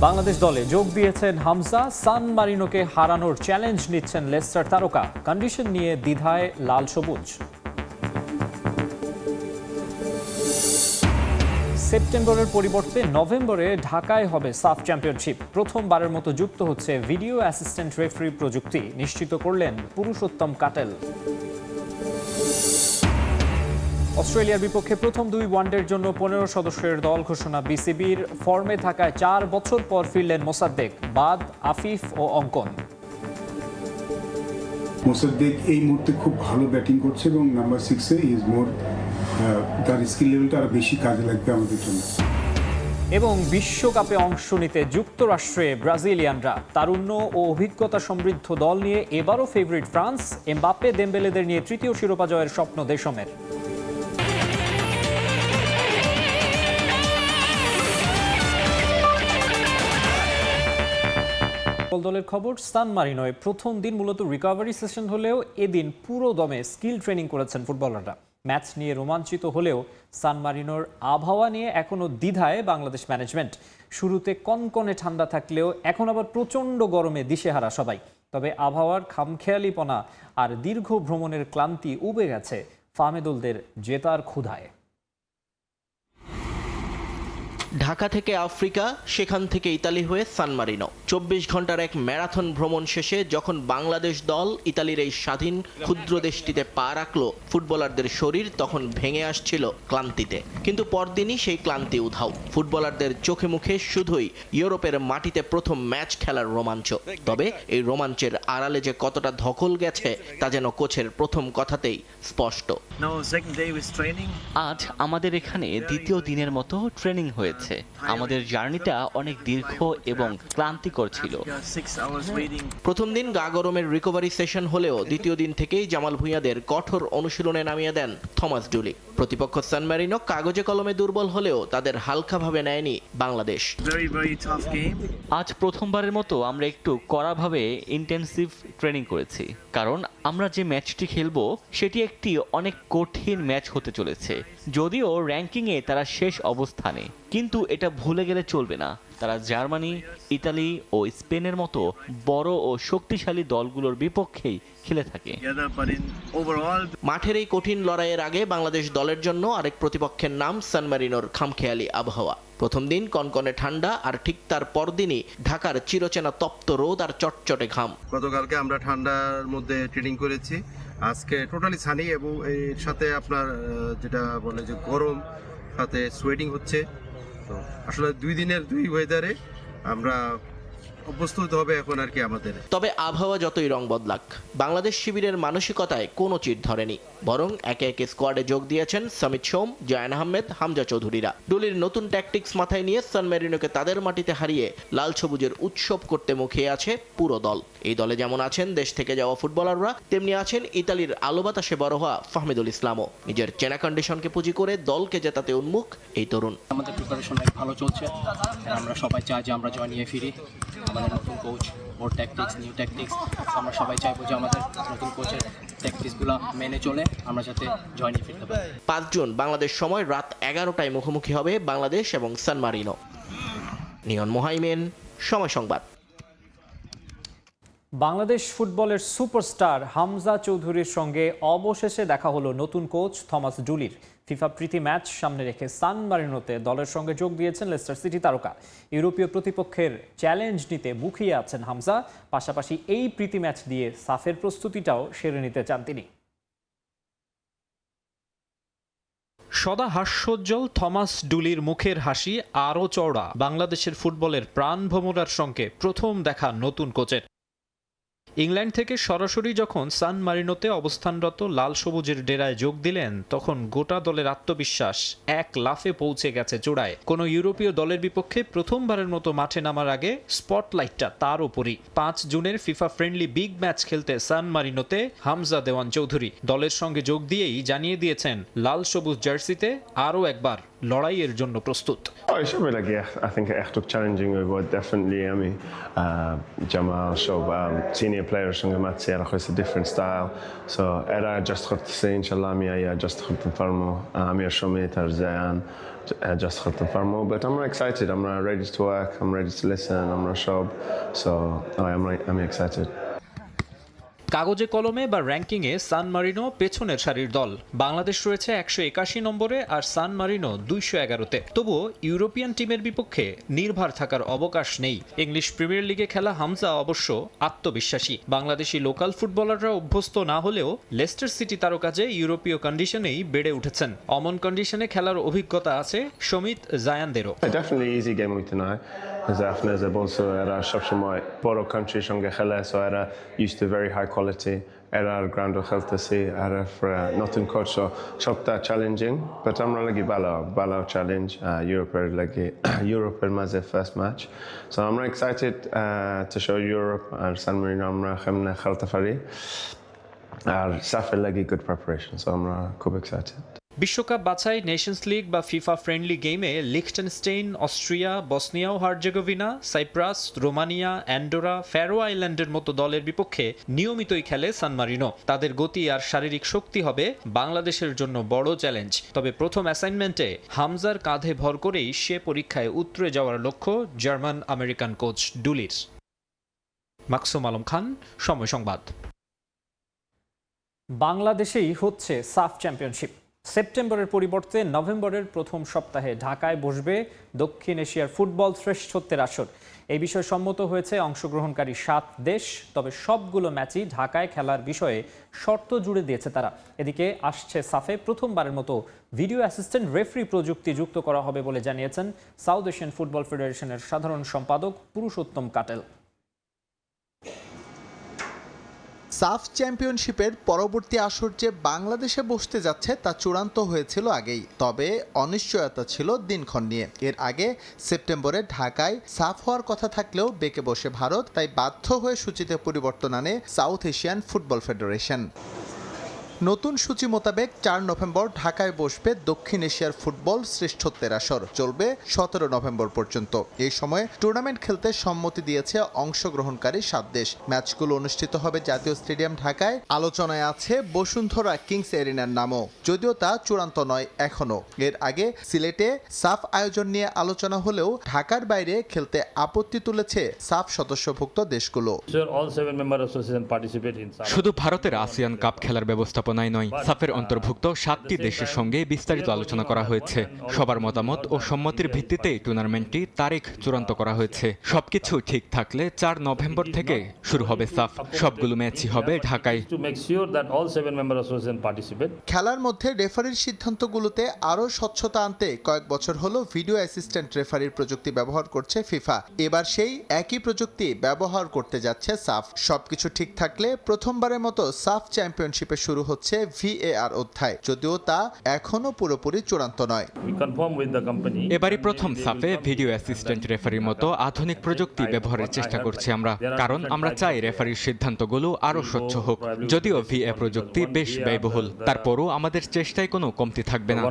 বাংলাদেশ দলে যোগ দিয়েছেন হামজা। সান মারিনোকে হারানোর চ্যালেঞ্জ নিচ্ছেন লেস্টার তারকা। কন্ডিশন নিয়ে দ্বিধায় লাল সবুজ। সেপ্টেম্বরের পরিবর্তে নভেম্বরে ঢাকায় হবে সাফ চ্যাম্পিয়নশিপ। প্রথমবারের মতো যুক্ত হচ্ছে ভিডিও অ্যাসিস্ট্যান্ট রেফারি প্রযুক্তি, নিশ্চিত করলেন পুরুষোত্তম কাটেল। অস্ট্রেলিয়ার বিপক্ষে প্রথম 2 ওয়ানডের জন্য 15 সদস্যের দল ঘোষণা বিসিবির। ফর্মে থাকায় 4 বছর পর ফিরলেন মোসাদ্দেক, বাদ আফিফ ও অঙ্কন। মোসাদ্দেক এই মুহূর্তে খুব ভালো ব্যাটিং করছে এবং নাম্বার 6-এ ইজ মোর, তার স্কিল লেভেলটা আরো বেশি কাজে লাগবে আমাদের জন্য। এবং বিশ্বকাপে অংশ নিতে যুক্তরাষ্ট্রে ব্রাজিলিয়ানরা। তারুণ্য ও অভিজ্ঞতা সমৃদ্ধ দল নিয়ে এবারও ফেভারিট ফ্রান্স। এমবাপ্পে দেমবেলেদের নিয়ে তৃতীয় শিরোপা জয়ের স্বপ্ন দেশমের। দলের খবর, সান মারিনোয় প্রথম দিন মূলত রিকভারি সেশন হলেও এদিন পুরো দমে স্কিল ট্রেনিং করেছেন ফুটবলাররা। ম্যাচ নিয়ে রোমাঞ্চিত হলেও সান মারিনোর আবহাওয়া নিয়ে এখনও দ্বিধায় বাংলাদেশ ম্যানেজমেন্ট। শুরুতে কনকনে ঠান্ডা থাকলেও এখন আবার প্রচণ্ড গরমে দিশেহারা সবাই। তবে আবহাওয়ার খামখেয়ালিপনা আর দীর্ঘ ভ্রমণের ক্লান্তি উবে গেছে ফাহমেদুলদের জেতার ক্ষুধায়। ঢাকা থেকে আফ্রিকা, সেখান থেকে ইতালি হয়ে সান মারিনো। 24 ঘন্টার এক ম্যারাথন ভ্রমণ শেষে যখন বাংলাদেশ দল ইতালির এই স্বাধীন ক্ষুদ্র দেশটিতে পা রাখলো, ফুটবলারদের শরীর তখন ভেঙে আসছিল ক্লান্তিতে। কিন্তু পরদিনই সেই ক্লান্তি উধাও। ফুটবলারদের চোখে মুখে শুধুই ইউরোপের মাটিতে প্রথম ম্যাচ খেলার রোমাঞ্চ। তবে এই রোমাঞ্চের আড়ালে যে কতটা ধকল গেছে তা যেন কোচের প্রথম কথাতেই স্পষ্ট। আজ আমাদের এখানে দ্বিতীয় দিনের মতো ট্রেনিং হয়েছে। আমাদের জার্নিটা অনেক দীর্ঘ এবং ক্লান্তিকর ছিল। প্রথম দিন গা গরমের রিকভারি সেশন হলেও দ্বিতীয় দিন থেকেই জামাল ভুঁইয়াদের কঠোর অনুশীলনে নামিয়ে দেন থমাস ডুলি। প্রতিপক্ষ সান মারিনো কাগজে কলমে দুর্বল হলেও তাদের হালকাভাবে নেয়নি বাংলাদেশ। আজ প্রথমবারের মতো আমরা একটু কড়াভাবে ইন্টেন্সিভ ট্রেনিং করেছি, কারণ আমরা যে ম্যাচটি খেলবো সেটি একটি অনেক কঠিন ম্যাচ হতে চলেছে। যদিও র্যাঙ্কিংয়ে তারা শেষ অবস্থানে, কিন্তু এটা ভুলে গেলে চলবে না, তারা জার্মানি, ইতালি ও স্পেনের মতো বড় ও শক্তিশালী দলগুলোর বিপক্ষেই খেলে থাকে। মাঠের এই কঠিন লড়াইয়ের আগে বাংলাদেশ দলের জন্য আরেক প্রতিপক্ষের নাম সান মারিনোর খামখেয়ালি আবহাওয়া। প্রথম দিন কনকনে ঠান্ডা, আর ঠিক তার পরদিনই ঢাকার চিরচেনা তপ্ত রোদ আর চটচটে ঘাম। গতকালকে আমরা ঠান্ডার মধ্যে ট্রেনিং করেছি, আজকে টোটালি সানি এবং এর সাথে আপনার যেটা বলে যে গরম, সাথে সোয়েটিং হচ্ছে। তো আসলে 2 দিনের 2 ওয়েদারে আমরা অভ্যস্ত হতে হবে এখন আর কি আমাদের। তবে আবহাওয়া যতই রং বদলাক, বাংলাদেশ শিবিরের মানসিকতায় কোনো চিট ধরেনি, বরং একে একে স্কোয়াডে যোগ দিয়েছেন সামিত সোম, জয়ান আহমেদ, হামজা চৌধুরীরা। ডুলির নতুন ট্যাকটিক্স মাথায় নিয়ে সান মারিনোকে তাদের মাটিতে হারিয়ে লাল সবুজের উৎসব করতে মুখিয়ে আছে পুরো দল। এই দলে যেমন আছেন দেশ থেকে যাওয়া ফুটবলাররা, তেমনি আছেন ইতালির আলো বাতাসে বড় হওয়া ফাহমেদুল ইসলামও। নিজের চেনা কন্ডিশনকে পুঁজি করে দলকে জেতাতে উন্মুখ এই তরুণ। আমাদের প্রিপারেশন অনেক ভালো চলছে। আমরা সবাই চাই যে আমরা জয় নিয়ে ফিরি। আমাদের নতুন কোচ, ওর ট্যাকটিক্স, নিউ ট্যাকটিক্স, আমরা সবাই চাইবো যে আমাদের নতুন কোচের ট্যাকটিক্সগুলো মেনে চলে আমরা যাতে জয় নিয়ে ফিরতে পারি। 5 জুন বাংলাদেশ সময় রাত 11টায় মুখোমুখি হবে বাংলাদেশ এবং সান মারিনো। নিয়ন মোহাইমেন, সময় সংবাদ। বাংলাদেশ ফুটবলের সুপারস্টার হামজা চৌধুরীর সঙ্গে অবশেষে দেখা হলো নতুন কোচ থমাস ডুলির। ফিফা প্রীতি ম্যাচ সামনে রেখে সান মারিনোতে দলের সঙ্গে যোগ দিয়েছেন লেস্টার সিটি তারকা। ইউরোপীয় প্রতিপক্ষের চ্যালেঞ্জ নিতে মুখিয়ে আছেন হামজা। পাশাপাশি এই প্রীতি ম্যাচ দিয়ে সাফের প্রস্তুতিটাও সেরে নিতে চান তিনি। সদা হাস্যোজ্জ্বল থমাস ডুলির মুখের হাসি আরও চওড়া বাংলাদেশের ফুটবলের প্রাণভোমরার সঙ্গে প্রথম দেখা নতুন কোচের। ইংল্যান্ড থেকে সরাসরি যখন সান মারিনোতে অবস্থানরত লাল সবুজের ডেরায় যোগ দিলেন, তখন গোটা দলের আত্মবিশ্বাস এক লাফে পৌঁছে গেছে চূড়ায়। কোনো ইউরোপীয় দলের বিপক্ষে প্রথমবারের মতো মাঠে নামার আগে স্পটলাইটটা তার ওপরই। 5 জুনের ফিফা ফ্রেন্ডলি বিগ ম্যাচ খেলতে সান মারিনোতে হামজা দেওয়ান চৌধুরী দলের সঙ্গে যোগ দিয়েই জানিয়ে দিয়েছেন লাল সবুজ জার্সিতে আরও একবার লড়াইয়ের জন্য প্রস্তুত। Ich habe mir gedacht, I think echt auch challenging wordt definitely Ami Jamal so senior players schon gemacht sehr auch a different style so era just got to say inshallah me ja just got to farmo Amir Shomit Arzayan just got to farmo but I'm excited I'm ready to work I'm ready to listen I'm shop so I'm excited. কাগজে কলমে বা র্যাঙ্কিংয়ে সান Marino পেছনের সারির দল। বাংলাদেশ রয়েছে 181 নম্বরে আর San Marino 211-তে। তবুও ইউরোপিয়ান টিমের বিপক্ষে নির্ভর থাকার অবকাশ নেই। ইংলিশ প্রিমিয়ার লিগে খেলা হামজা অবশ্য আত্মবিশ্বাসী। বাংলাদেশি লোকাল ফুটবলাররা অভ্যস্ত না হলেও লেস্টার সিটি তারকা যে ইউরোপীয় কন্ডিশনেই বেড়ে উঠেছেন। অমন কন্ডিশনে খেলার অভিজ্ঞতা আছে Samit জায়ানদেরও। Definitely easy game with tonight. After also era সবসময় বড় কান্ট্রির সঙ্গে খেলে so era used to very high quality era ground খেলতেছি era for নতুন কোচ so সবটা চ্যালেঞ্জিং but আমরা লাগি ভালো চ্যালেঞ্জ ইউরোপের মাঝে ফার্স্ট ম্যাচ so আমরা excited to show Europe আর সান মারিনো আমরা কেমনে খেলতে পারি আর সাফের লাগি good preparation so আমরা খুব excited. বিশ্বকাপ বাছাই, নেশনস লিগ বা ফিফা ফ্রেন্ডলি গেমে লিখটেনস্টেইন, অস্ট্রিয়া, বসনিয়া ও Herzegovina, Cyprus, Romania, Andorra, Faroe আইল্যান্ডের মতো দলের বিপক্ষে নিয়মিতই খেলে সান মারিনো। তাদের গতি আর শারীরিক শক্তি হবে বাংলাদেশের জন্য বড় চ্যালেঞ্জ। তবে প্রথম অ্যাসাইনমেন্টে হামজার কাঁধে ভর করেই সে পরীক্ষায় উতরে যাওয়ার লক্ষ্য জার্মান আমেরিকান কোচ ডুলির। মাকসুম আলম খান, সময় সংবাদ। বাংলাদেশেই হচ্ছে সাফ চ্যাম্পিয়নশিপ। সেপ্টেম্বরের পরিবর্তে নভেম্বরের প্রথম সপ্তাহে ঢাকায় বসবে দক্ষিণ এশিয়ার ফুটবল শ্রেষ্ঠত্বের আসর। এই বিষয়ে সম্মত হয়েছে অংশগ্রহণকারী 7 দেশ। তবে সবগুলো ম্যাচই ঢাকায় খেলার বিষয়ে শর্ত জুড়ে দিয়েছে তারা। এদিকে আসছে সাফে প্রথমবারের মতো ভিডিও অ্যাসিস্ট্যান্ট রেফারি প্রযুক্তি যুক্ত করা হবে বলে জানিয়েছেন সাউথ এশিয়ান ফুটবল ফেডারেশনের সাধারণ সম্পাদক পুরুষোত্তম কাটেল। সাফ চ্যাম্পিয়নশিপের পরবর্তী আসর যে বাংলাদেশে বসতে যাচ্ছে তা চূড়ান্ত হয়েছিল আগেই, তবে অনিশ্চয়তা ছিল দিনক্ষণ নিয়ে। এর আগে সেপ্টেম্বরে ঢাকায় সাফ হওয়ার কথা থাকলেও বেঁকে বসে ভারত, তাই বাধ্য হয়ে সূচিতে পরিবর্তন আনে সাউথ এশিয়ান ফুটবল ফেডারেশন। নতুন সূচি মোতাবেক 4 নভেম্বর ঢাকায় বসবে দক্ষিণ এশিয়ার ফুটবল শ্রেষ্ঠত্বের আসর, চলবে 17 নভেম্বর পর্যন্ত। এই সময়ে টুর্নামেন্ট খেলতে সম্মতি দিয়েছে অংশগ্রহণকারী 7 দেশ। ম্যাচগুলো অনুষ্ঠিত হবে জাতীয় স্টেডিয়াম ঢাকায়। আলোচনায় আছে বসুন্ধরা কিংস এরিনার নামও, যদিও তা চূড়ান্ত নয় এখনো। এর আগে সিলেটে সাফ আয়োজন নিয়ে আলোচনা হলেও ঢাকার বাইরে খেলতে আপত্তি তুলেছে সাফ সদস্যভুক্ত দেশগুলো। শুধু ভারতের আসিয়ান কাপ খেলার ব্যবস্থাপনায় নয়, সাফের অন্তর্ভুক্ত 7টি দেশের সঙ্গে বিস্তারিত আলোচনা করা হয়েছে। সবার মতামত ও সম্মতির ভিত্তিতে টুর্নামেন্টটি তারিখ চূড়ান্ত করা হয়েছে। সবকিছু ঠিক থাকলে 4 নভেম্বর থেকে শুরু হবে সাফ। সবগুলো ম্যাচই হবে ঢাকায়। খেলার মধ্যে রেফারির সিদ্ধান্তগুলোতে আরও স্বচ্ছতা আনতে কয়েক বছর হলো ভিডিও অ্যাসিস্ট্যান্ট রেফারির প্রযুক্তি ব্যবহার করছে ফিফা। এবার সেই একই প্রযুক্তি ব্যবহার করতে যাচ্ছে সাফ। সবকিছু ঠিক থাকলে প্রথমবারের মতো সাফ চ্যাম্পিয়নশিপে শুরু হচ্ছে VAR অধ্যায়, যদিও তা এখনো পুরোপুরি চূড়ান্ত নয়। এবারই প্রথম সাফে ভিডিও অ্যাসিস্ট্যান্ট রেফারির মতো আধুনিক প্রযুক্তি ব্যবহারের চেষ্টা করছি আমরা, কারণ আমরা চাই রেফারির সিদ্ধান্তগুলো আরো স্বচ্ছ হোক। যদিও VAR প্রযুক্তি বেশ ব্যয়বহুল, তারপরও আমাদের চেষ্টায় কোনো কমতি থাকবে না।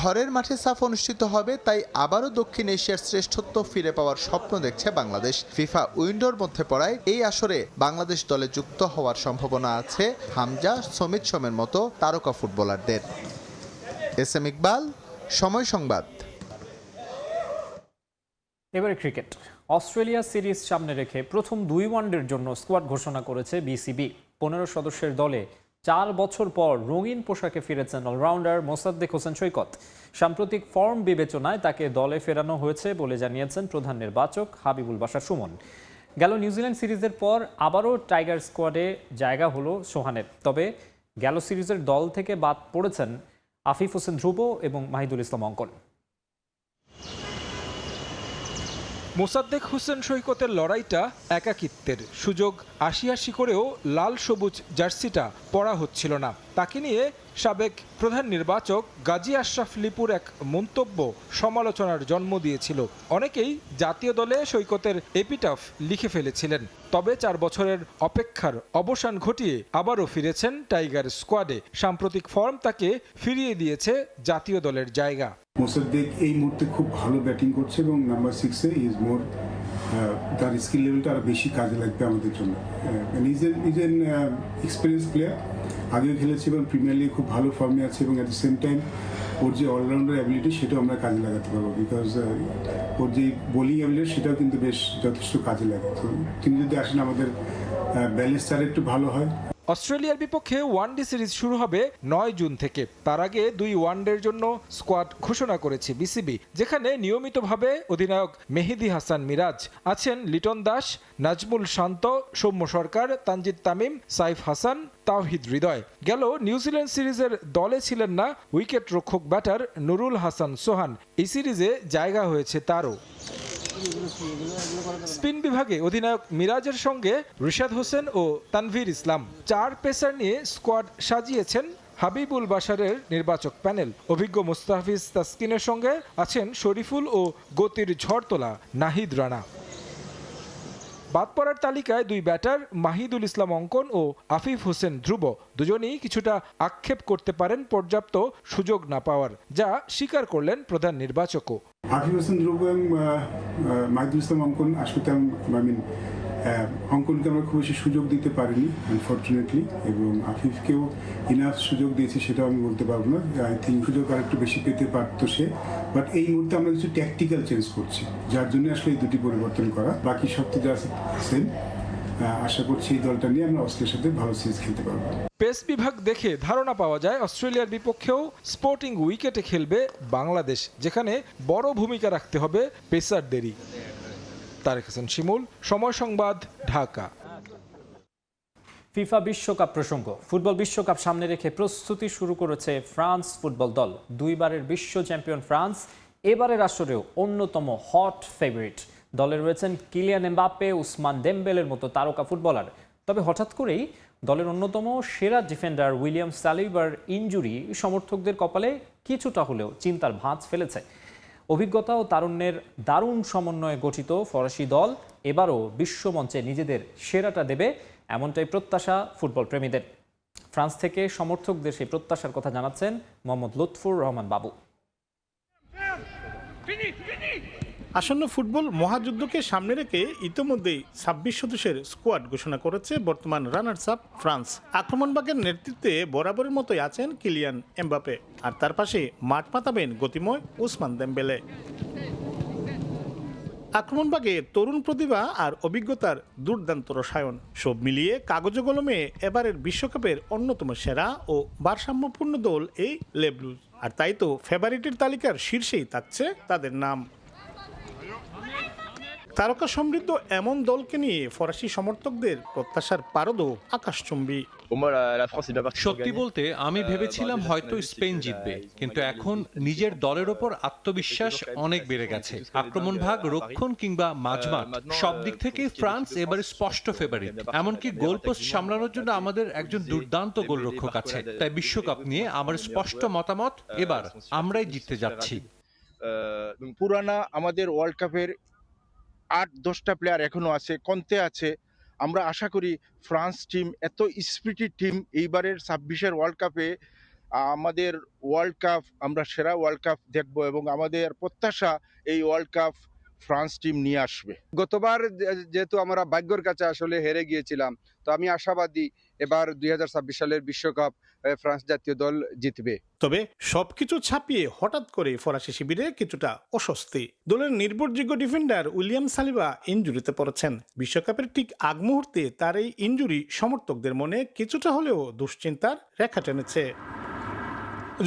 ঘরের মাঠে সাফ অনুষ্ঠিত হবে, তাই আবারও দক্ষিণ এশিয়ার শ্রেষ্ঠত্ব ফিরে পাওয়ার স্বপ্ন দেখছে বাংলাদেশ। ফিফা উইন্ডোর মধ্যে পড়ায় এই আসরে বাংলাদেশ দলে যুক্ত হওয়ার সম্ভাবনা আছে হামজা, সমিত সোমের মতো তারকা ফুটবলারদের। SM ইকবাল, সময় সংবাদ। এবারে ক্রিকেট। অস্ট্রেলিয়া সিরিজ সামনে রেখে প্রথম 2 ওয়ানডের জন্য স্কোয়াড ঘোষণা করেছে BCB। 15 সদস্যের দলে 4 বছর পর রঙিন পোশাকে ফিরেছেন অলরাউন্ডার মোসাদ্দেক হোসেন সৈকত। সাম্প্রতিক ফর্ম বিবেচনায় তাকে দলে ফেরানো হয়েছে বলে জানিয়েছেন প্রধান নির্বাচক হাবিবুল বাশার সুমন। গেল নিউজিল্যান্ড সিরিজের পর আবারও টাইগার স্কোয়াডে জায়গা হলো সোহানের। তবে গেল সিরিজের দল থেকে বাদ পড়েছেন আফিফ হোসেন ধ্রুব এবং মাহিদুল ইসলাম অঙ্কন। মোসাদ্দেক হোসেন সৈকতের লড়াইটা একাকিত্বের, সুযোগ আশি করেও লাল সবুজ জার্সিটা পরা হচ্ছিল না। তাকে নিয়ে সাবেক প্রধান নির্বাচক গাজী আশরাফ লিপুর এক মন্তব্য সমালোচনার জন্ম দিয়েছিল। অনেকেই জাতীয় দলে সৈকতের এপিটাফ লিখে ফেলেছিলেন। তবে 4 বছরের অপেক্ষার অবসান ঘটিয়ে আবারও ফিরেছেন টাইগার স্কোয়াডে। সাম্প্রতিক ফর্ম তাকে ফিরিয়ে দিয়েছে জাতীয় দলের জায়গা। মোসাদ্দেক এই মুহূর্তে খুব ভালো ব্যাটিং করছে এবং নাম্বার 6-এ ইজ মোর, তার স্কিল লেভেলটা আরও বেশি কাজে লাগবে আমাদের জন্য। ইজ এন এক্সপিরিয়েন্স প্লেয়ার, আগেও খেলেছে এবং প্রিমিয়ার লিগে খুব ভালো ফর্মে আছে এবং অ্যাট দ্য সেম টাইম ওর যে অলরাউন্ডার অ্যাবিলিটি সেটাও আমরা কাজে লাগাতে পারবো, বিকজ ওর যে বোলিং অ্যাবিলিটি সেটাও কিন্তু বেশ যথেষ্ট কাজে লাগে। তো তিনি যদি আসেন আমাদের ব্যালেন্সটা একটু ভালো হয়। অস্ট্রেলিয়ার বিপক্ষে ওয়ানডে সিরিজ শুরু হবে 9 জুন থেকে। তার আগে 2 ওয়ানডের জন্য স্কোয়াড ঘোষণা করেছে বিসিবি, যেখানে নিয়মিতভাবে অধিনায়ক মেহেদী হাসান মিরাজ আছেন, লিটন দাস, নাজমুল শান্ত, সৌম্য সরকার, তানজিদ তামিম, সাইফ হাসান, তাওহিদ হৃদয়। গেল নিউজিল্যান্ড সিরিজের দলে ছিলেন না উইকেট রক্ষক ব্যাটার নুরুল হাসান সোহান। এই সিরিজে জায়গা হয়েছে তারও। স্পিন বিভাগে অধিনায়ক মিরাজের সঙ্গে রিশাদ হোসেন ও তানভীর ইসলাম। 4 পেসার নিয়ে স্কোয়াড সাজিয়েছেন হাবিবুল বাশারের নির্বাচক প্যানেল। অভিজ্ঞ মুস্তাফিজ তাসকিনের সঙ্গে আছেন শরীফুল ও গতির ঝড় তোলা নাহিদ রানা। বাদ পড়ার তালিকায় 2 ব্যাটার মাহিদুল ইসলাম অঙ্কন ও আফিফ হোসেন ধ্রুব। দুজনেই কিছুটা আক্ষেপ করতে পারেন পর্যাপ্ত সুযোগ না পাওয়ার, যা স্বীকার করলেন প্রধান নির্বাচকও। আফিফ হোসেন ধ্রুব এবং মাহিদুল ইসলাম অঙ্কন আসলে অঙ্কনকে আমরা খুব বেশি সুযোগ দিতে পারিনি আনফর্চুনেটলি, এবং আফিফকেও ইনাফ সুযোগ দিয়েছি সেটাও আমি বলতে পারবো না। আই থিঙ্ক সুযোগ আর একটু বেশি পেতে পারতো সে, বাট এই মুহূর্তে আমরা কিছু ট্যাকটিক্যাল চেঞ্জ করছি, যার জন্য আসলে এই 2টি পরিবর্তন করা। বাকি সব তো যা সেম। আশা করছি এই দলটা নিয়ে আমরা অস্ট্রেলিয়ার সাথে ভালো সিরিজ খেলতে পারবো। পেস বিভাগ দেখে ধারণা পাওয়া যায় অস্ট্রেলিয়ার বিপক্ষেও স্পোর্টিং উইকেটে খেলবে বাংলাদেশ, যেখানে বড় ভূমিকা রাখতে হবে পেসারদেরই। তারেক হাসান শিমুল, সময় সংবাদ, ঢাকা। ফিফা বিশ্বকাপ প্রসঙ্গ। ফুটবল বিশ্বকাপ সামনে রেখে প্রস্তুতি শুরু করেছে ফ্রান্স ফুটবল দল। 2 বারের বিশ্ব চ্যাম্পিয়ন ফ্রান্স এবারের আসরেও অন্যতম হট ফেভারিট। দলে রয়েছেন কিলিয়ান এমবাপ্পে, উসমান ডেম্বেলের মতো তারকা ফুটবলার। তবে হঠাৎ করেই দলের অন্যতম সেরা ডিফেন্ডার উইলিয়াম সালিবার ইনজুরি সমর্থকদের কপালে কিছুটা হলেও চিন্তার ভাঁজ ফেলেছে। অভিজ্ঞতা ও তারুণ্যের দারুণ সমন্বয়ে গঠিত ফরাসি দল এবারও বিশ্বমঞ্চে নিজেদের সেরাটা দেবে, এমনটাই প্রত্যাশা ফুটবল প্রেমীদের। ফ্রান্স থেকে সমর্থকদের সেই প্রত্যাশার কথা জানাচ্ছেন মোহাম্মদ লুৎফুর রহমান বাবু। আসন্ন ফুটবল মহাযুদ্ধকে সামনে রেখে ইতোমধ্যেই 26 সদস্যের স্কোয়াড ঘোষণা করেছে বর্তমান রানার্স আপ ফ্রান্স। আক্রমণভাগের নেতৃত্বে বরাবরের মতোই আছেন কিলিয়ান এমবাপ্পে, আর তার পাশে মাঠ পাতাবেন গতিময় উসমান দেমবেলে। আক্রমণভাগে তরুণ প্রতিভা আর অভিজ্ঞতার দুর্দান্ত রসায়ন, সব মিলিয়ে কাগজে কলমে এবারের বিশ্বকাপের অন্যতম সেরা ও ভারসাম্যপূর্ণ দল এই লে ব্লুজ। আর তাই তো ফেভারিটের তালিকার শীর্ষেই থাকছে তাদের নাম। তারকা সমৃদ্ধ এমন দলকে নিয়ে ফরাসি সমর্থকদের প্রত্যাশার পারদও আকাশচুম্বী। সত্যি বলতে আমি ভেবেছিলাম হয়তো স্পেন জিতবে, কিন্তু এখন নিজের দলের ওপর আত্মবিশ্বাস অনেক বেড়ে গেছে। আক্রমণ ভাগ, রক্ষণ কিংবা মাঝমাঠ সব দিক থেকে ফ্রান্স এবারে স্পষ্ট ফেভারিট। এমনকি গোল পোস্ট সামলানোর জন্য আমাদের একজন দুর্দান্ত গোলরক্ষক আছে। তাই বিশ্বকাপ নিয়ে আমার স্পষ্ট মতামত, এবার আমরাই জিততে যাচ্ছি। পুরানা আমাদের ওয়ার্ল্ড কাপের 8-10টা প্লেয়ার এখনো আছে, কন্তে আছে। আমরা আশা করি ফ্রান্স টিম এত স্পিরিটেড টিম এইবারের 26-এর ওয়ার্ল্ড কাপে আমাদের ওয়ার্ল্ড কাপ আমরা সেরা ওয়ার্ল্ড কাপ দেখব, এবং আমাদের প্রত্যাশা এই ওয়ার্ল্ড কাপ ফ্রান্স টিম নিয়ে আসবে। গতবার যেহেতু আমরা ভাগ্যের কাছে আসলে হেরে গিয়েছিলাম, তো আমি আশাবাদী এবার 2026 সালের বিশ্বকাপ ফ্রান্স জাতীয় দল জিতবে। তবে সবকিছু ছাপিয়ে হঠাৎ করে ফরাসি শিবিরে কিছুটা অস্বস্তি। দলের নির্ভরযোগ্য ডিফেন্ডার উইলিয়াম সালিবা ইনজুরিতে পড়েছেন। বিশ্বকাপের ঠিক আগ মুহূর্তে তার এই ইনজুরি সমর্থকদের মনে কিছুটা হলেও দুশ্চিন্তার রেখা টেনেছে।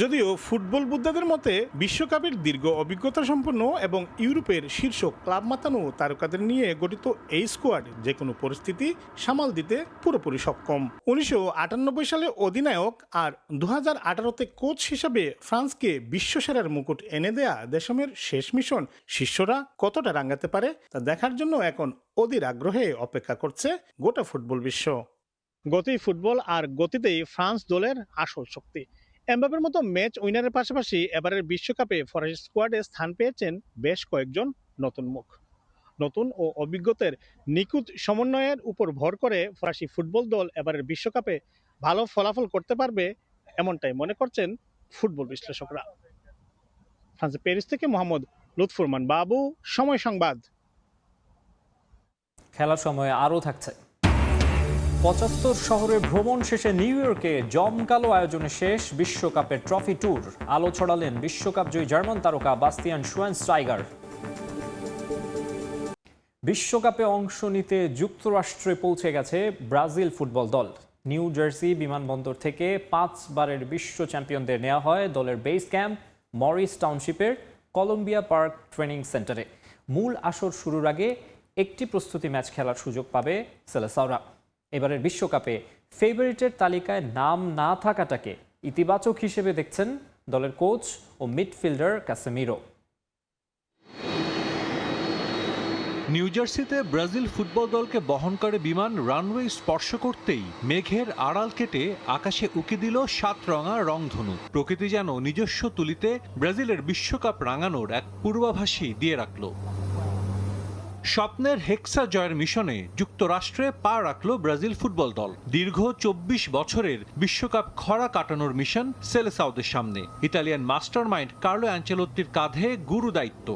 যদিও ফুটবল বুদ্ধাদের মতে বিশ্বকাপের দীর্ঘ অভিজ্ঞতা সম্পন্ন এবং ইউরোপের শীর্ষ ক্লাব মাতানো তারকাদের নিয়ে গঠিত এই স্কোয়াড যে কোনো পরিস্থিতি সামাল দিতে পুরোপুরি সক্ষম। 1998 সালে অধিনায়ক আর 2018-তে কোচ হিসাবে ফ্রান্সকে বিশ্বসেরার মুকুট এনে দেয়া দেশমের শেষ মিশন শিষ্যরা কতটা রাঙাতে পারে তা দেখার জন্য এখন অধীর আগ্রহে অপেক্ষা করছে গোটা ফুটবল বিশ্ব। গতি ফুটবল আর গতিতেই ফ্রান্স দলের আসল শক্তি। এমবাপের মতো ম্যাচ উইনারের পাশাপাশি এবারের বিশ্বকাপে ফরাসি স্কোয়াডে স্থান পেয়েছেন বেশ কয়েকজন নতুন মুখ। নতুন ও অভিজ্ঞতার নিখুঁত সমন্বয়ের উপর ভর করে ফরাসি ফুটবল দল এবারের বিশ্বকাপে ভালো ফলাফল করতে পারবে এমনটাই মনে করছেন ফুটবল বিশ্লেষকরা। ফ্রান্সের প্যারিস থেকে মোহাম্মদ লুৎফুরমান বাবু, সময় সংবাদ। খেলার সময় আরও থাকছে। 75 শহরে ভ্রমণ শেষে নিউ ইয়র্কে জমকালো আয়োজনে শেষ বিশ্বকাপের ট্রফি ট্যুর। আলো ছড়ালেন বিশ্বকাপ জয়ী জার্মান তারকা বাস্তিয়ান শুয়ানস্টাইগার। বিশ্বকাপে অংশ নিতে যুক্তরাষ্ট্রে পৌঁছে গেছে ব্রাজিল ফুটবল দল। নিউ জার্সি বিমানবন্দর থেকে 5 বারের বিশ্ব চ্যাম্পিয়নদের নেওয়া হয় দলের বেস ক্যাম্প মরিস টাউনশিপের কলম্বিয়া পার্ক ট্রেনিং সেন্টারে। মূল আসর শুরুর আগে একটি প্রস্তুতি ম্যাচ খেলার সুযোগ পাবে সেলেসাওরা। এবারের বিশ্বকাপে ফেভারিটের তালিকায় নাম না থাকাটাকে ইতিবাচক হিসেবে দেখছেন দলের কোচ ও মিডফিল্ডার কাসেমিরো। নিউ জার্সিতে ব্রাজিল ফুটবল দলকে বহন করে বিমান রানওয়ে স্পর্শ করতেই মেঘের আড়াল কেটে আকাশে উকি দিল 7 রঙা রংধনু। প্রকৃতি যেন নিজস্ব তুলিতে ব্রাজিলের বিশ্বকাপ রাঙানোর এক পূর্বাভাসই দিয়ে রাখল। স্বপ্নের হেক্সা জয়ের মিশনে যুক্তরাষ্ট্রে পা রাখল ব্রাজিল ফুটবল দল। দীর্ঘ 24 বছরের বিশ্বকাপ খরা কাটানোর মিশন সেলেসাওদের সামনে। ইতালিয়ান মাস্টারমাইন্ড কার্লো অ্যাঞ্চেলোত্তির কাঁধে গুরু দায়িত্ব।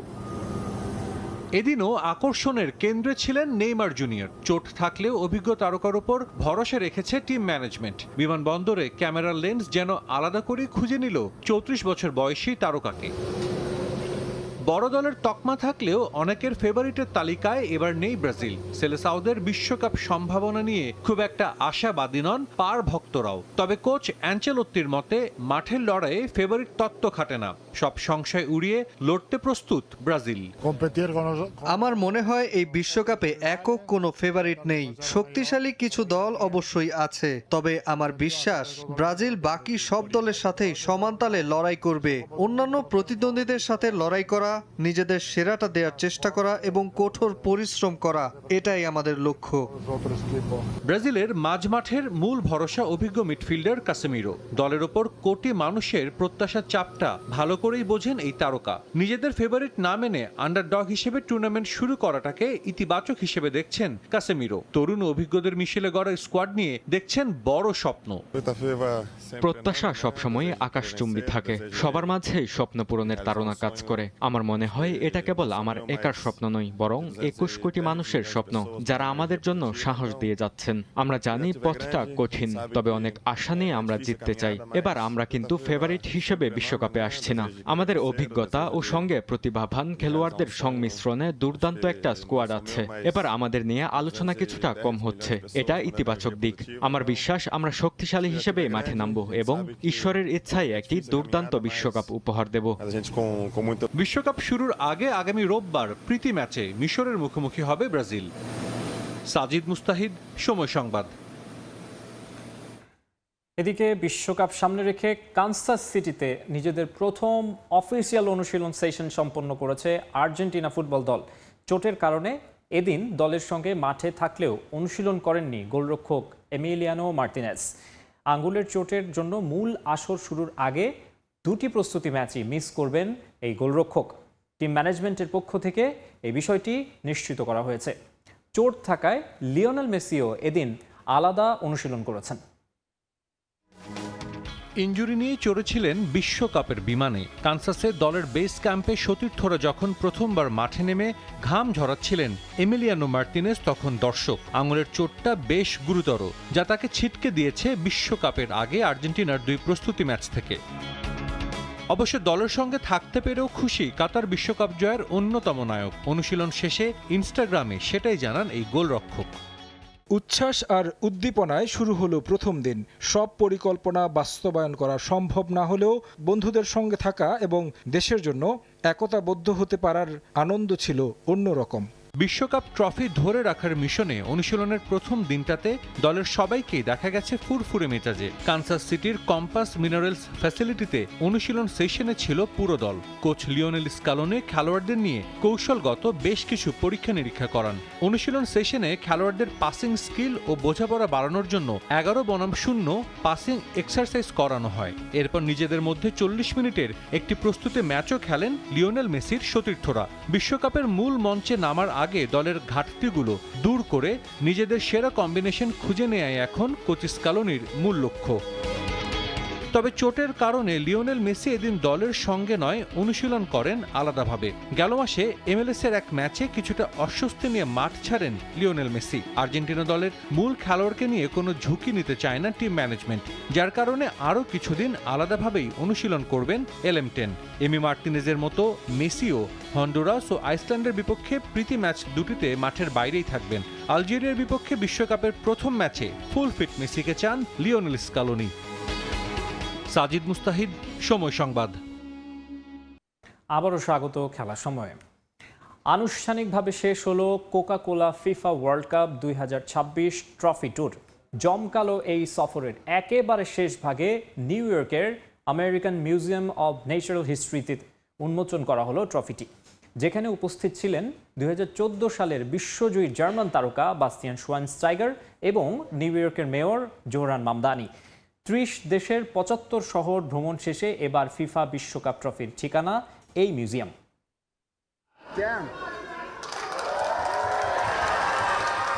এদিনও আকর্ষণের কেন্দ্রে ছিলেন নেইমার জুনিয়র। চোট থাকলেও অভিজ্ঞ তারকার ওপর ভরসা রেখেছে টিম ম্যানেজমেন্ট। বিমানবন্দরে ক্যামেরার লেন্স যেন আলাদা করে খুঁজে নিল 34 বছর বয়সী তারকাকে। বড় দলের তকমা থাকলেও অনেকের ফেভারিটের তালিকায় এবার নেই ব্রাজিল। সেলেসাওদের বিশ্বকাপ সম্ভাবনা নিয়ে খুব একটা আশাবাদী নন পার ভক্তরাও। তবে কোচ অ্যাঞ্চেলোত্তির মতে মাঠের লড়াইয়ে ফেভারিট তত্ত্ব খাটে না। সব সংশয় উড়িয়ে লড়তে প্রস্তুত ব্রাজিল। আমার মনে হয় এই বিশ্বকাপে একক কোনো ফেভারিট নেই। শক্তিশালী কিছু দল অবশ্যই আছে, তবে আমার বিশ্বাস ব্রাজিল বাকি সব দলের সাথেই সমানতালে লড়াই করবে। অন্যান্য প্রতিদ্বন্দ্বীদের সাথে লড়াই করা, নিজেদের সেরাটা দেওয়ার চেষ্টা করা এবং কঠোর পরিশ্রম করা, এটাই আমাদের লক্ষ্য। ব্রাজিলের মাঝমাঠের মূল ভরসা অভিজ্ঞ মিডফিল্ডার কাসেমিরো। দলের ওপর কোটি মানুষের প্রত্যাশার চাপটা ভালো করেই বোঝেন এই তারকা। নিজেদের ফেভারিট না মেনে আন্ডারডগ হিসেবে টুর্নামেন্ট শুরু করাটাকে ইতিবাচক হিসেবে দেখছেন কাসেমিরো। তরুণ অভিজ্ঞদের মিশেলে গড়া স্কোয়াড নিয়ে দেখছেন বড় স্বপ্ন। প্রত্যাশা সবসময় আকাশচুম্বী থাকে, সবার মাঝেই স্বপ্ন পূরণের তাড়না কাজ করে। আমার মনে হয় এটা কেবল আমার একার স্বপ্ন নয়, বরং 21 কোটি মানুষের স্বপ্ন, যারা আমাদের জন্য সাহস দিয়ে যাচ্ছেন। আমরা জানি পথটা কঠিন, তবে অনেক আশা নিয়ে আমরা জিততে চাই। এবার আমরা কিন্তু ফেভারিট হিসেবে বিশ্বকাপে আসছি না। আমাদের অভিজ্ঞতা ও সঙ্গে প্রতিভাবান খেলোয়াড়দের সংমিশ্রণে দুর্দান্ত একটা স্কোয়াড আছে। এবার আমাদের নিয়ে আলোচনা কিছুটা কম হচ্ছে, এটা ইতিবাচক দিক। আমার বিশ্বাস আমরা শক্তিশালী হিসেবে মাঠে নামবো এবং ঈশ্বরের ইচ্ছায় একটি দুর্দান্ত বিশ্বকাপ উপহার দেব। বিশ্বকাপ শুরুর আগে আগামী রোববার প্রীতি ম্যাচে মিশরের মুখোমুখি হবে ব্রাজিল। সাজিদ মুস্তাহিদ, সময় সংবাদ। এদিকে বিশ্বকাপ সামনে রেখে কানসাস সিটিতে নিজেদের প্রথম অফিসিয়াল অনুশীলন সেশন সম্পন্ন করেছে আর্জেন্টিনা ফুটবল দল। চোটের কারণে এদিন দলের সঙ্গে মাঠে থাকলেও অনুশীলন করেননি গোলরক্ষক এমিলিয়ানো মার্টিনেজ। আঙ্গুলের চোটের জন্য মূল আসর শুরুর আগে 2টি প্রস্তুতি ম্যাচই মিস করবেন এই গোলরক্ষক। টিম ম্যানেজমেন্টের পক্ষ থেকে এই বিষয়টি নিশ্চিত করা হয়েছে। চোট থাকায় লিওনেল মেসিও এদিন আলাদা অনুশীলন করেছেন। ইনজুরি নিয়ে চড়েছিলেন বিশ্বকাপের বিমানে। কানসাসে দলের বেস ক্যাম্পে সতীর্থরা যখন প্রথমবার মাঠে নেমে ঘাম ঝরাচ্ছিলেন, এমিলিয়ানো মার্টিনেজ তখন দর্শক। আঙুলের চোটটা বেশ গুরুতর, যা তাকে ছিটকে দিয়েছে বিশ্বকাপের আগে আর্জেন্টিনার 2 প্রস্তুতি ম্যাচ থেকে। অবশ্য দলের সঙ্গে থাকতে পেরেও খুশি কাতার বিশ্বকাপ জয়ের অন্যতম নায়ক। অনুশীলন শেষে ইনস্টাগ্রামে সেটাই জানান এই গোলরক্ষক। উচ্ছ্বাস আর উদ্দীপনায় শুরু হলো প্রথম দিন। সব পরিকল্পনা বাস্তবায়ন করা সম্ভব না হলেও বন্ধুদের সঙ্গে থাকা এবং দেশের জন্য একতাবদ্ধ হতে পারার আনন্দ ছিল অন্যরকম। বিশ্বকাপ ট্রফি ধরে রাখার মিশনে অনুশীলনের প্রথম দিনটাতে দলের সবাইকেই দেখা গেছে ফুরফুরে মেজাজে। কানসাস সিটির কম্পাস মিনারেলস ফ্যাসিলিটিতে অনুশীলন সেশনে ছিল পুরো দল। কোচ লিওনেল স্কালোনি খেলোয়াড়দের নিয়ে কৌশলগত বেশ কিছু পরীক্ষা নিরীক্ষা করান। অনুশীলন সেশনে খেলোয়াড়দের পাসিং স্কিল ও বোঝাপড়া বাড়ানোর জন্য 11x0 পাসিং এক্সারসাইজ করানো হয়। এরপর নিজেদের মধ্যে 40 মিনিটের একটি প্রস্তুতি ম্যাচও খেলেন লিওনেল মেসির সতীর্থরা। বিশ্বকাপের মূল মঞ্চে নামার আগে দলের ঘাটতিগুলো দূর করে নিজেদের সেরা কম্বিনেশন খুঁজে নেয়াই এখন কোচ স্কালোনির মূল লক্ষ্য। তবে চোটের কারণে লিওনেল মেসি এদিন দলের সঙ্গে নয়, অনুশীলন করেন আলাদাভাবে। গেল মাসে এমএলএস-এর এক ম্যাচে কিছুটা অস্বস্তি নিয়ে মাঠ ছাড়েন লিওনেল মেসি। আর্জেন্টিনা দলের মূল খেলোয়াড়কে নিয়ে কোনো ঝুঁকি নিতে চায় না টিম ম্যানেজমেন্ট, যার কারণে আরও কিছুদিন আলাদাভাবেই অনুশীলন করবেন LM10। এমি মার্টিনেজের মতো মেসিও হন্ডুরাস ও আইসল্যান্ডের বিপক্ষে প্রীতি ম্যাচ দুটিতে মাঠের বাইরেই থাকবেন। আলজেরিয়ার বিপক্ষে বিশ্বকাপের প্রথম ম্যাচে ফুল ফিট মেসিকে চান লিওনেল স্কালোনি। সাজিদ মুস্তাহিদ, সময় সংবাদ। আবারও স্বাগত খেলার সময়ে। আনুষ্ঠানিকভাবে শেষ হলো Coca Cola FIFA World Cup 2026 trophy tour. জমকালো এই সফরের একেবারে শেষ ভাগে নিউ ইয়র্কের আমেরিকান মিউজিয়াম অব ন্যাচারাল হিস্ট্রিতে উন্মোচন করা হলো ট্রফিটি, যেখানে উপস্থিত ছিলেন 2014 সালের বিশ্বজয়ী জার্মান তারকা বাস্তিয়ান শোয়াইনস্টাইগার এবং নিউ ইয়র্কের মেয়র জোহরান মামদানি। 30 দেশের 75 শহর ভ্রমণ শেষে এবার ফিফা বিশ্বকাপ ট্রফির ঠিকানা এই মিউজিয়াম।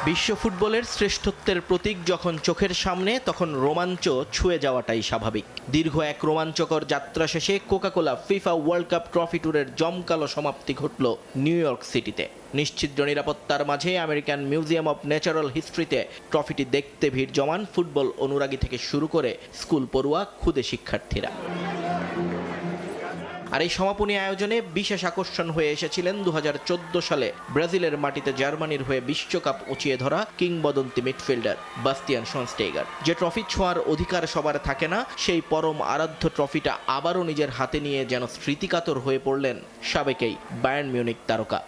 বিশ্ব ফুটবলের শ্রেষ্ঠত্বের প্রতীক যখন চোখের সামনে, তখন রোমাঞ্চ ছুঁয়ে যাওয়াটাই স্বাভাবিক। দীর্ঘ এক রোমাঞ্চকর যাত্রা শেষে Coca Cola FIFA World Cup trophy ট্যুরের জমকালো সমাপ্তি ঘটল নিউ ইয়র্ক সিটিতে। নিশ্চিদ্র নিরাপত্তার মাঝে আমেরিকান মিউজিয়াম অব ন্যাচারাল হিস্ট্রিতে ট্রফিটি দেখতে ভিড় জমান ফুটবল অনুরাগী থেকে শুরু করে স্কুল পড়ুয়া ক্ষুদে শিক্ষার্থীরা। আর এই সমাপনী আয়োজনে বিশেষ আকর্ষণ হয়ে এসেছিলেন 2014 সালে ব্রাজিলের মাটিতে জার্মানির হয়ে বিশ্বকাপ উঁচিয়ে ধরা কিংবদন্তি মিডফিল্ডার বাস্তিয়ান শোয়াইনস্টাইগার। যে ট্রফি ছোঁয়ার অধিকার সবার থাকে না, সেই পরম আরাধ্য ট্রফিটা আবারও নিজের হাতে নিয়ে যেন স্মৃতিকাতর হয়ে পড়লেন সাবেকেই বায়ার্ন মিউনিখ তারকা।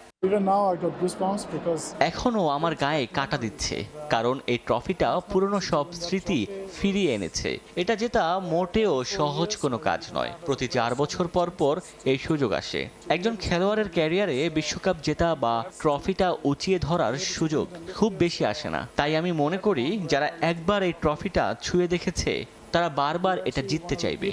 এখনো আমার গায়ে কাটা দিচ্ছে, কারণ এই ট্রফিটা পুরনো সব স্মৃতি ফিরিয়ে এনেছে। এটা জেতা মোটেও সহজ কোনো কাজ নয়। প্রতি 4 বছর পর পর এই সুযোগ আসে। একজন খেলোয়াড়ের ক্যারিয়ারে বিশ্বকাপ জেতা বা ট্রফিটা উঁচিয়ে ধরার সুযোগ খুব বেশি আসে না। তাই আমি মনে করি যারা একবার এই ট্রফিটা ছুঁয়ে দেখেছে তারা বারবার এটা জিততে চাইবে।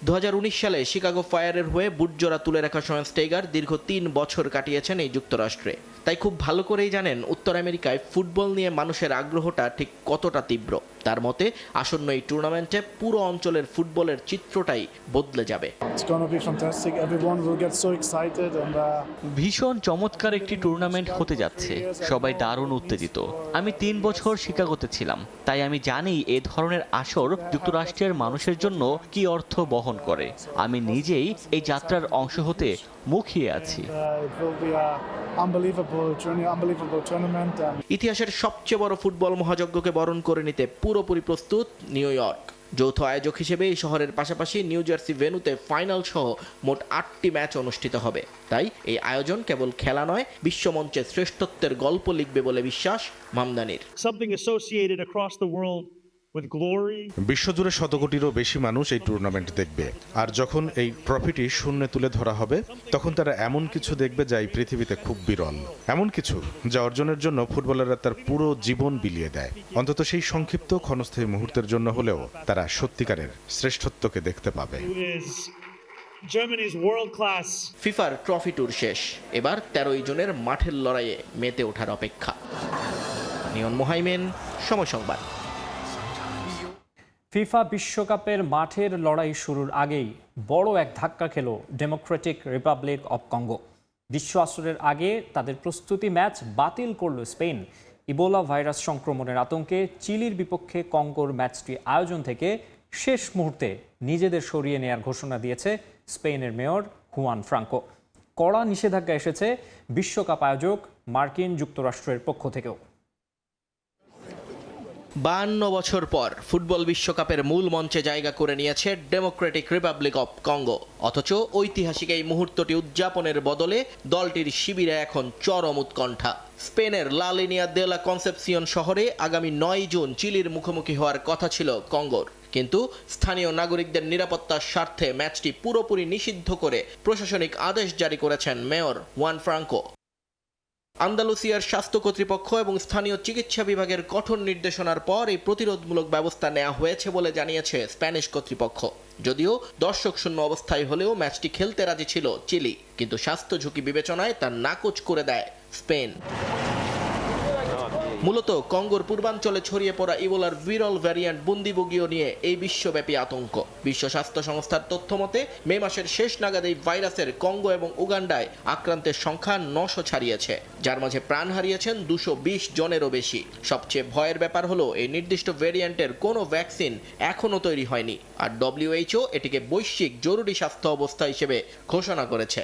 2019 সালে শিকাগো ফায়ারের হয়ে বুটজোড়া তুলে রাখা শোয়াইনস্টাইগার দীর্ঘ 3 বছর কাটিয়েছেন এই যুক্তরাষ্ট্রে। তাই খুব ভালো করেই জানেন উত্তর আমেরিকায় ফুটবল নিয়ে মানুষের আগ্রহটা ঠিক কতটা তীব্র। তার মতে আসন্ন এই টুর্নামেন্টে পুরো অঞ্চলের ফুটবলের চিত্রটাই বদলে যাবে। ভীষণ চমৎকার একটি টুর্নামেন্ট হতে যাচ্ছে, সবাই দারুণ উত্তেজিত। আমি 3 বছর শিকাগোতে ছিলাম, তাই আমি জানি এ ধরনের আসর যুক্তরাষ্ট্রের মানুষের জন্য কি অর্থ বহন করে। আমি নিজেই এই যাত্রার অংশ হতে মুখিয়ে আছি। ইতিহাসের সবচেয়ে বড় ফুটবল মহাযজ্ঞকে বরণ করে নিতে পুরোপুরি প্রস্তুত নিউ ইয়র্ক। যৌথ আয়োজক হিসেবে এই শহরের পাশাপাশি নিউ জার্সি ভেন্যুতে ফাইনাল সহ মোট 8টি ম্যাচ অনুষ্ঠিত হবে। তাই এই আয়োজন কেবল খেলা নয়, বিশ্বমঞ্চে শ্রেষ্ঠত্বের গল্প লিখবে বলে বিশ্বাস মামদানির। বিশ্বজুড়ে 100 কোটিরও বেশি মানুষ এই টুর্নামেন্ট দেখবে, আর যখন এই ট্রফিটি শূন্যে তুলে ধরা হবে তখন তারা এমন কিছু দেখবে যা এই পৃথিবীতে খুব বিরল, এমন কিছু যা অর্জনের জন্য ফুটবলাররা তার পুরো জীবন বিলিয়ে দেয়। অন্তত সেই সংক্ষিপ্ত ক্ষণস্থায়ী মুহূর্তের জন্য হলেও তারা সত্যিকারের শ্রেষ্ঠত্বকে দেখতে পাবে। ফিফার ট্রফি ট্যুর শেষ, এবার 13 জনের মাঠের লড়াইয়ে মেতে ওঠার অপেক্ষা। নিয়ন মোহাইমেন, সময় সংবাদ। ফিফা বিশ্বকাপের মাঠের লড়াই শুরুর আগেই বড় এক ধাক্কা খেল ডেমোক্রেটিক রিপাবলিক অব কঙ্গো। বিশ্ব আসরের আগে তাদের প্রস্তুতি ম্যাচ বাতিল করল স্পেন। ইবোলা ভাইরাস সংক্রমণের আতঙ্কে চিলির বিপক্ষে কঙ্গোর ম্যাচটি আয়োজন থেকে শেষ মুহূর্তে নিজেদের সরিয়ে নেয়ার ঘোষণা দিয়েছে স্পেনের মেয়র হুয়ান ফ্রাঙ্কো। কড়া নিষেধাজ্ঞা এসেছে বিশ্বকাপ আয়োজক মার্কিন যুক্তরাষ্ট্রের পক্ষ থেকেও। 52 বছর পর ফুটবল বিশ্বকাপের মূল মঞ্চে জায়গা করে নিয়েছে ডেমোক্রেটিক রিপাবলিক অব কঙ্গো। অথচ ঐতিহাসিক এই মুহূর্তটি উদযাপনের বদলে দলটির শিবিরে এখন চরম উৎকণ্ঠা। স্পেনের লা লিনিয়া দে লা কনসেপসিয়ন শহরে আগামী 9 জুন চিলির মুখোমুখি হওয়ার কথা ছিল কঙ্গোর, কিন্তু স্থানীয় নাগরিকদের নিরাপত্তার স্বার্থে ম্যাচটি পুরোপুরি নিষিদ্ধ করে প্রশাসনিক আদেশ জারি করেছেন মেয়র ওয়ান ফ্রাঙ্কো। আন্দালুসিয়ার স্বাস্থ্য কর্তৃপক্ষ এবং স্থানীয় চিকিৎসা বিভাগের কঠোর নির্দেশনার পর এই প্রতিরোধমূলক ব্যবস্থা নেওয়া হয়েছে বলে জানিয়েছে স্প্যানিশ কর্তৃপক্ষ। যদিও দর্শক শূন্য অবস্থায় হলেও ম্যাচটি খেলতে রাজি ছিল চিলি, কিন্তু স্বাস্থ্য ঝুঁকি বিবেচনায় তা নাকচ করে দেয় স্পেন। মূলত কঙ্গোর পূর্বাঞ্চলে ছড়িয়ে পড়া ইবোলার বিরল ভ্যারিয়েন্ট বুন্দিবুগিও নিয়ে এই বিশ্বব্যাপী আতঙ্ক। বিশ্ব স্বাস্থ্য সংস্থার তথ্য মতে মে মাসের শেষ নাগাদ এই ভাইরাসের কঙ্গো এবং উগান্ডায় আক্রান্তের সংখ্যা 900 ছাড়িয়েছে, যার মাঝে প্রাণ হারিয়েছেন 220 জনেরও বেশি। সবচেয়ে ভয়ের ব্যাপার হলো এই নির্দিষ্ট ভ্যারিয়েন্টের কোনো ভ্যাকসিন এখনও তৈরি হয়নি, আর WHO এটিকে বৈশ্বিক জরুরি স্বাস্থ্য অবস্থা হিসেবে ঘোষণা করেছে।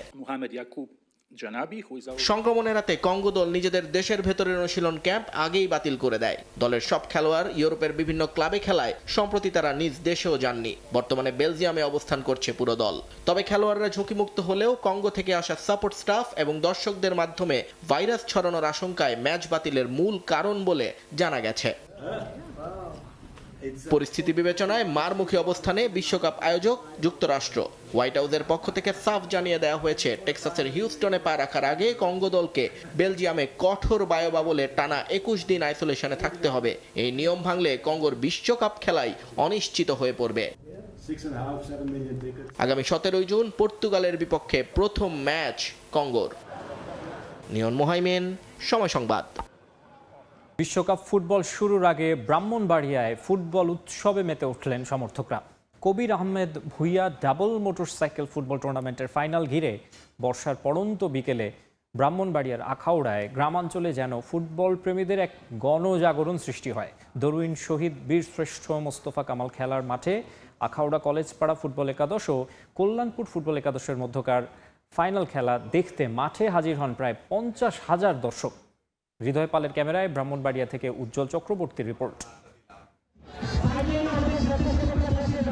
সংক্রমণ এড়াতে কঙ্গো দল নিজেদের দেশের ভেতরের অনুশীলন ক্যাম্প আগেই বাতিল করে দেয়। দলের সব খেলোয়াড় ইউরোপের বিভিন্ন ক্লাবে খেলায় সম্প্রতি তারা নিজ দেশেও যাননি। বর্তমানে বেলজিয়ামে অবস্থান করছে পুরো দল। তবে খেলোয়াড়রা ঝুঁকিমুক্ত হলেও কঙ্গো থেকে আসা সাপোর্ট স্টাফ এবং দর্শকদের মাধ্যমে ভাইরাস ছড়ানোর আশঙ্কায় ম্যাচ বাতিলের মূল কারণ বলে জানা গেছে। পরিস্থিতি বিবেচনায় মারমুখী অবস্থানে বিশ্বকাপ আয়োজক যুক্তরাষ্ট্র। হোয়াইট হাউসের পক্ষ থেকে সাফ জানিয়ে দেওয়া হয়েছে টেক্সাসের হিউস্টনে পা রাখার আগে কঙ্গো দলকে বেলজিয়ামে কঠোর বায়োবা বলে টানা 21 দিন আইসোলেশনে থাকতে হবে। এই নিয়ম ভাঙলে কঙ্গোর বিশ্বকাপ খেলাই অনিশ্চিত হয়ে পড়বে। আগামী 17 জুন পর্তুগালের বিপক্ষে প্রথম ম্যাচ কঙ্গোর। নিয়ন মোহাইমেন, সময় সংবাদ। বিশ্বকাপ ফুটবল শুরুর আগে ব্রাহ্মণবাড়িয়ায় ফুটবল উৎসবে মেতে উঠলেন সমর্থকরা। Kabir Ahmed Bhuiyan double motorcycle football টুর্নামেন্টের ফাইনাল ঘিরে বর্ষার পড়ন্ত বিকেলে ব্রাহ্মণবাড়িয়ার আখাউড়ায় গ্রামাঞ্চলে যেন ফুটবল প্রেমীদের এক গণজাগরণ সৃষ্টি হয়। দরুইন শহীদ বীরশ্রেষ্ঠ মোস্তফা কামাল খেলার মাঠে আখাউড়া কলেজ পাড়া ফুটবল একাদশ ও কল্যাণপুর ফুটবল একাদশের মধ্যকার ফাইনাল খেলা দেখতে মাঠে হাজির হন প্রায় 50,000 দর্শক। হৃদয় পালের ক্যামেরায় ব্রাহ্মণবাড়িয়া থেকে উজ্জ্বল চক্রবর্তীর রিপোর্ট।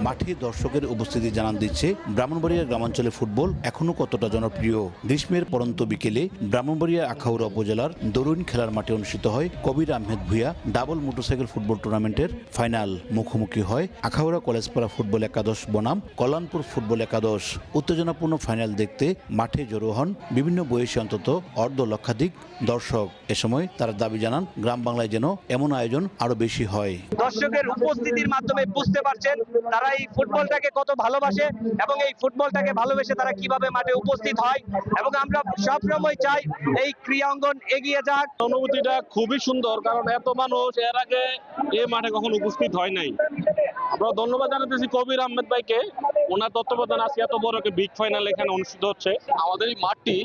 মাঠে দর্শকের উপস্থিতি জানান দিচ্ছে ব্রাহ্মণবাড়িয়া গ্রামাঞ্চলে ফুটবল এখনো কতটা জনপ্রিয়। গ্রীষ্মের পরন্ত বিকেলে ব্রাহ্মণবাড়িয়া আখাউড়া উপজেলার দরুইন খেলার মাঠে অনুষ্ঠিত হয় Kabir Ahmed Bhuiyan double motorcycle football টুর্নামেন্টের ফাইনাল। মুখোমুখি হয় আখাউড়া কলেজপাড়া ফুটবল একাদশ বনাম কল্যাণপুর ফুটবল একাদশ। উত্তেজনাপূর্ণ ফাইনাল দেখতে মাঠে জড়ো হন বিভিন্ন বয়সী অন্তত অর্ধ লক্ষাধিক দর্শক। এ সময় তারা দাবি জানান গ্রাম বাংলায় যেন এমন আয়োজন আরো বেশি হয়। দর্শকের উপস্থিতির মাধ্যমে বুঝতে পারছেন তারা এই ফুটবলটাকে কত ভালোবাসে এবং এই ফুটবলটাকে ভালোবেসে তারা কিভাবে মাঠে উপস্থিত হয়, এবং আমরা সবসময় চাই এই ক্রীড়া অঙ্গন এগিয়ে যাক। অনুভূতিটা খুবই সুন্দর, কারণ এত মানুষ এর আগে এই মাঠে কখনো উপস্থিত হয় নাই। আমরা ধন্যবাদ জানাতেছি কবির আহমেদ ভাইকে, ওনার তত্ত্বাবধানে আজকে এত বড় একটা বিগ ফাইনাল এখানে অনুষ্ঠিত হচ্ছে। আমাদের এই মাঠটি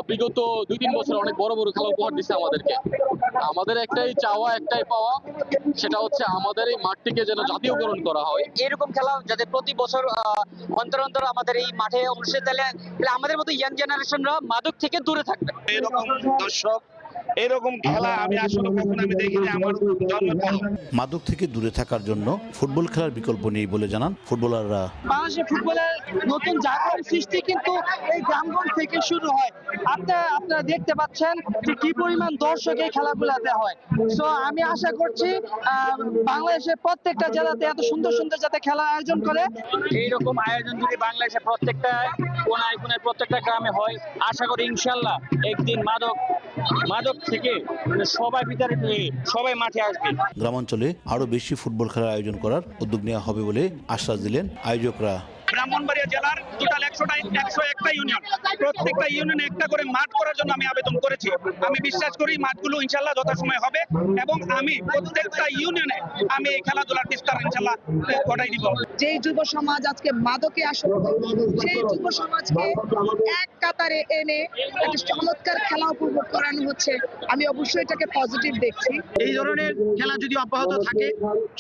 বিগত 2-3 বছর অনেক বড় বড় খেলা উপহার দিচ্ছে আমাদেরকে। আমাদের একটাই চাওয়া, একটাই পাওয়া, সেটা হচ্ছে আমাদের এই মাঠটিকে যেন জাতীয়করণ করা হয়। এরকম খেলা যাতে প্রতি বছর অন্তর অন্তর আমাদের এই মাঠে অনুষ্ঠিত হলে আমাদের মতো ইয়াং জেনারেশনরা মাদক থেকে দূরে থাকবে। এরকম দর্শক, এরকম খেলা আমি আসলে কখনো দেখিনি আমার জন্মের পর। মাদক থেকে দূরে থাকার জন্য ফুটবল খেলার বিকল্প নেই বলে জানান ফুটবলাররা। বাংলাদেশের ফুটবলের নতুন জাগরণ সৃষ্টি কিন্তু এই গ্রামগঞ্জ থেকে শুরু হয়। আপনারা দেখতে পাচ্ছেন যে কি পরিমাণ দর্শক এই খেলাগুলোতে হয়। সো আমি আশা করছি বাংলাদেশের প্রত্যেকটা জেলাতে এত সুন্দর সুন্দর যাতে খেলা আয়োজন করে। এইরকম আয়োজন যদি বাংলাদেশের প্রত্যেকটা কোনায় কোনায় প্রত্যেকটা গ্রামে হয়, আশা করি ইনশাল্লাহ একদিন মাদক থেকে সবাই বিতাড়িত হয়ে সবাই মাঠে আসবে। গ্রামাঞ্চলে আরো বেশি ফুটবল খেলার আয়োজন করার উদ্যোগ নেওয়া হবে বলে আশ্বাস দিলেন আয়োজকরা। ব্রাহ্মণবাড়িয়া জেলার টোটাল 101টা ইউনিয়ন, প্রত্যেকটা ইউনিয়নে একটা করে মাঠ করার জন্য আমি আবেদন করেছি। আমি বিশ্বাস করি মাঠগুলো ইনশাল্লাহ যথাসময় হবে এবং আমি প্রত্যেকটা ইউনিয়নে আমি এই খেলাধুলার বিস্তার ইনশাল্লাহ ঘটাই দিব। যেই যুব সমাজ আজকে মাদকে আসক্ত, সেই যুব সমাজকে এক কাতারে এনে একটা চমৎকার খেলা উপভোগ করানো হচ্ছে। আমি অবশ্যই এটাকে পজিটিভ দেখছি। এই ধরনের খেলা যদি অব্যাহত থাকে,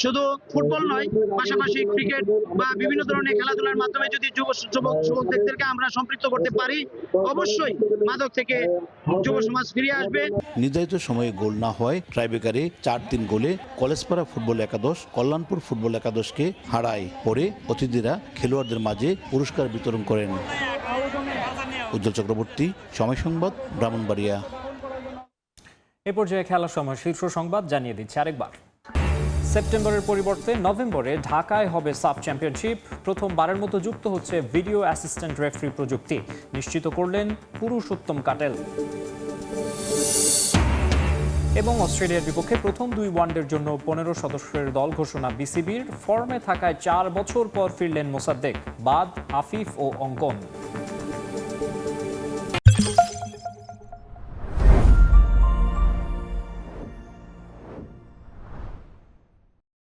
শুধু ফুটবল নয়, পাশাপাশি ক্রিকেট বা বিভিন্ন ধরনের খেলাধুলার মাধ্যমে যদি যুবকদেরকে আমরা সম্পৃক্ত করতে পারি, অবশ্যই মাদক থেকে যুব সমাজ ফিরে আসবে। নির্ধারিত সময়ে গোল না হয় ট্রাইব্রেকারে 4-3 গোলে কলেজপাড়া ফুটবল একাদশ কল্যাণপুর ফুটবল একাদশকে হারায়। পরে অতিথিরা খেলোয়াড়দের মাঝে পুরস্কার বিতরণ করেন। উজ্জ্বল চক্রবর্তী, সময় সংবাদ, ব্রাহ্মণবাড়িয়া। এ পর্যায়ে খেলার সময় শীর্ষ সংবাদ জানিয়ে দিচ্ছে আরেকবার। সেপ্টেম্বরের পরিবর্তে নভেম্বরে ঢাকায় হবে সাফ চ্যাম্পিয়নশিপ। প্রথমবারের মতো যুক্ত হচ্ছে ভিডিও অ্যাসিস্ট্যান্ট রেফারি প্রযুক্তি, নিশ্চিত করলেন পুরুষোত্তম কাটেল। এবং অস্ট্রেলিয়ার বিপক্ষে প্রথম 2 ওয়ানডের জন্য 15 সদস্যের দল ঘোষণা বিসিবির। ফর্মে থাকায় 4 বছর পর ফিরলেন মোসাদ্দেক, বাদ আফিফ ও অঙ্কন।